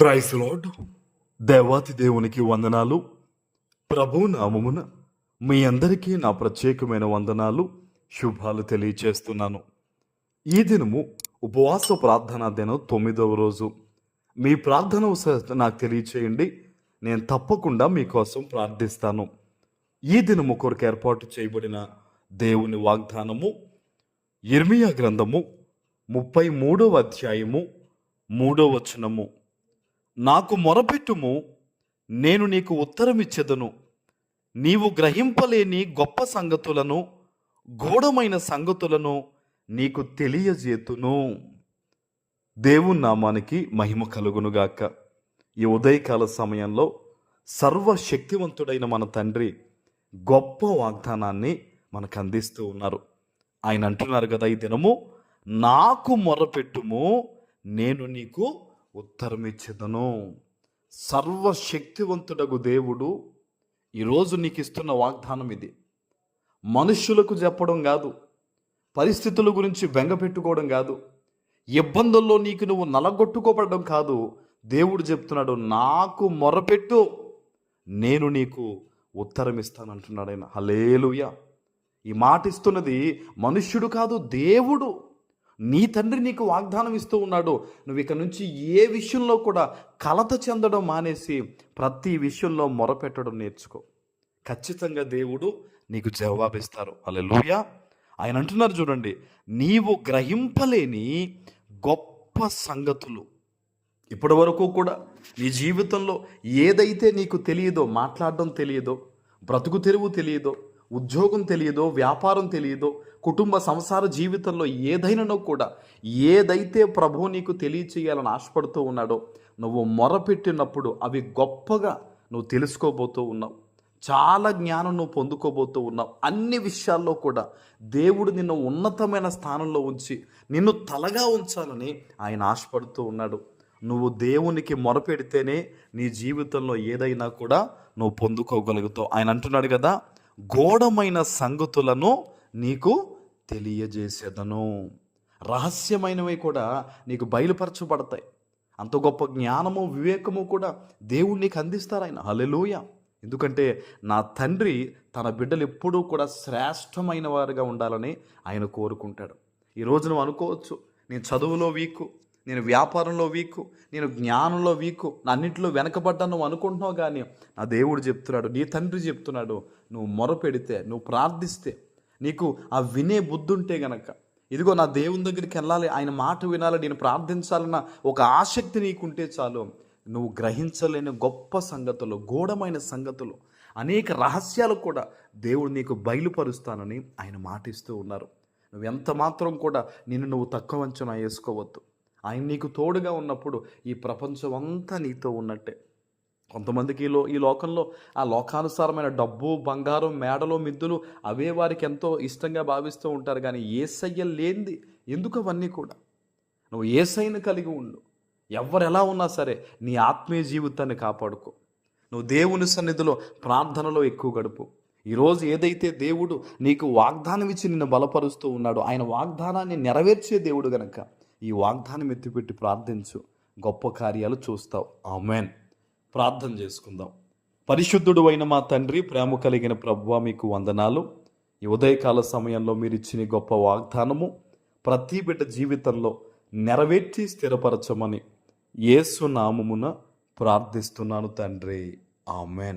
Praise lord. దేవాతి దేవునికి వందనాలు. ప్రభు నామమున మీ అందరికీ నా ప్రత్యేకమైన వందనాలు, శుభాలు తెలియచేస్తున్నాను. ఈ దినము ఉపవాస ప్రార్థనా దినం 9వ రోజు. మీ ప్రార్థన నాకు తెలియచేయండి, నేను తప్పకుండా మీకోసం ప్రార్థిస్తాను. ఈ దినము కొరకు ఏర్పాటు చేయబడిన దేవుని వాగ్దానము యిర్మీయా గ్రంథము 33వ అధ్యాయము 3వ వచనము. నాకు మొరపెట్టుము, నేను నీకు ఉత్తరమిచ్చెదను. నీవు గ్రహింపలేని గొప్ప సంగతులను, గూఢమైన సంగతులను నీకు తెలియజేతును. దేవుని నామానికి మహిమ కలుగునుగాక. ఈ ఉదయకాల సమయంలో సర్వశక్తివంతుడైన మన తండ్రి గొప్ప వాగ్దానాన్ని మనకు అందిస్తూ ఉన్నారు. ఆయన అంటున్నారు కదా, ఈ దినము నాకు మొరపెట్టుము, నేను నీకు ఉత్తరమిచ్చెదను. సర్వశక్తివంతుడగు దేవుడు ఈరోజు నీకు ఇస్తున్న వాగ్దానం ఇది. మనుష్యులకు చెప్పడం కాదు, పరిస్థితుల గురించి బెంగ పెట్టుకోవడం కాదు, ఇబ్బందుల్లో నీకు నువ్వు నలగొట్టుకోబడడం కాదు. దేవుడు చెప్తున్నాడు, నాకు మొరపెట్టు, నేను నీకు ఉత్తరం ఇస్తానంటున్నాడు ఆయన. హల్లెలూయా. ఈ మాట ఇస్తున్నది మనుష్యుడు కాదు, దేవుడు. నీ తండ్రి నీకు వాగ్దానం ఇస్తూ ఉన్నాడు. నువ్వు ఇక నుంచి ఏ విషయంలో కూడా కలత చెందడం మానేసి ప్రతి విషయంలో మొరపెట్టడం నేర్చుకో. ఖచ్చితంగా దేవుడు నీకు జవాబిస్తారు. హల్లెలూయా. ఆయన అంటున్నారు చూడండి, నీవు గ్రహింపలేని గొప్ప సంగతులు. ఇప్పటి వరకు కూడా నీ జీవితంలో ఏదైతే నీకు తెలియదో, మాట్లాడడం తెలియదో, బ్రతుకు తెరువు తెలియదో, ఉద్యోగం తెలియదో, వ్యాపారం తెలియదో, కుటుంబ సంసార జీవితంలో ఏదైనానో కూడా, ఏదైతే ప్రభువు నీకు తెలియచేయాలని ఆశపడుతూ ఉన్నాడో, నువ్వు మొరపెట్టినప్పుడు అవి గొప్పగా నువ్వు తెలుసుకోబోతూ ఉన్నావు. చాలా జ్ఞానం నువ్వు పొందుకోబోతూ ఉన్నావు. అన్ని విషయాల్లో కూడా దేవుడు నిన్ను ఉన్నతమైన స్థానంలో ఉంచి నిన్ను తలగా ఉంచాలని ఆయన ఆశపడుతూ ఉన్నాడు. నువ్వు దేవునికి మొరపెడితేనే నీ జీవితంలో ఏదైనా కూడా నువ్వు పొందుకోగలుగుతావు. ఆయన అంటున్నాడు కదా, గూఢమైన సంగతులను నీకు తెలియజేసేదను. రహస్యమైనవి కూడా నీకు బయలుపరచబడతాయి. అంత గొప్ప జ్ఞానము, వివేకము కూడా దేవుడు నీకు అందిస్తారు ఆయన. హల్లెలూయా. ఎందుకంటే నా తండ్రి తన బిడ్డలు ఎప్పుడూ కూడా శ్రేష్టమైన వారుగా ఉండాలని ఆయన కోరుకుంటాడు. ఈరోజు నువ్వు అనుకోవచ్చు, నేను చదువులో వీకు, నేను వ్యాపారంలో వీకు, నేను జ్ఞానంలో వీకు, నా అన్నింటిలో వెనకబడ్డాను నువ్వు అనుకుంటున్నావు. కానీ నా దేవుడు చెప్తున్నాడు, నీ తండ్రి చెప్తున్నాడు, నువ్వు మొరపెడితే, నువ్వు ప్రార్థిస్తే, నీకు ఆ వినే బుద్ధి ఉంటే గనక, ఇదిగో నా దేవుని దగ్గరికి వెళ్ళాలి, ఆయన మాట వినాలి, నేను ప్రార్థించాలన్న ఒక ఆసక్తి నీకుంటే చాలు, నువ్వు గ్రహించలేని గొప్ప సంగతులు, గూఢమైన సంగతులు, అనేక రహస్యాలు కూడా దేవుడు నీకు బయలుపరుస్తానని ఆయన మాట ఇస్తూ ఉన్నారు. నువ్వు ఎంత మాత్రం కూడా నువ్వు తక్కువ అంచనా వేసుకోవద్దు. ఆయన నీకు తోడుగా ఉన్నప్పుడు ఈ ప్రపంచం అంతా నీతో ఉన్నట్టే. కొంతమందికి ఈ లోకంలో ఆ లోకానుసారమైన డబ్బు, బంగారం, మేడలు, మిద్దులు అవే వారికి ఎంతో ఇష్టంగా భావిస్తూ ఉంటారు. కానీ యేసయ్య లేనిది ఎందుకు అవన్నీ కూడా? నువ్వు యేసయ్యను కలిగి ఉండు. ఎవరు ఎలా ఉన్నా సరే నీ ఆత్మీయ జీవితాన్ని కాపాడుకో. నువ్వు దేవుని సన్నిధిలో ప్రార్థనలో ఎక్కువ గడుపు. ఈరోజు ఏదైతే దేవుడు నీకు వాగ్దానం ఇచ్చి నిన్ను బలపరుస్తూ ఉన్నాడో, ఆయన వాగ్దానాన్ని నెరవేర్చే దేవుడు గనక ఈ వాగ్దానం ఎత్తిపెట్టి ప్రార్థించు, గొప్ప కార్యాలు చూస్తావు. ఆమేన్. ప్రార్థన చేసుకుందాం. పరిశుద్ధుడు అయిన మా తండ్రి, ప్రేమ కలిగిన ప్రభువా, మీకు వందనాలు. ఈ ఉదయకాల సమయంలో మీరు ఇచ్చిన గొప్ప వాగ్దానము ప్రతి బిడ్డ జీవితంలో నెరవేర్చి స్థిరపరచమని యేసు నామమున ప్రార్థిస్తున్నాను తండ్రి. ఆమేన్.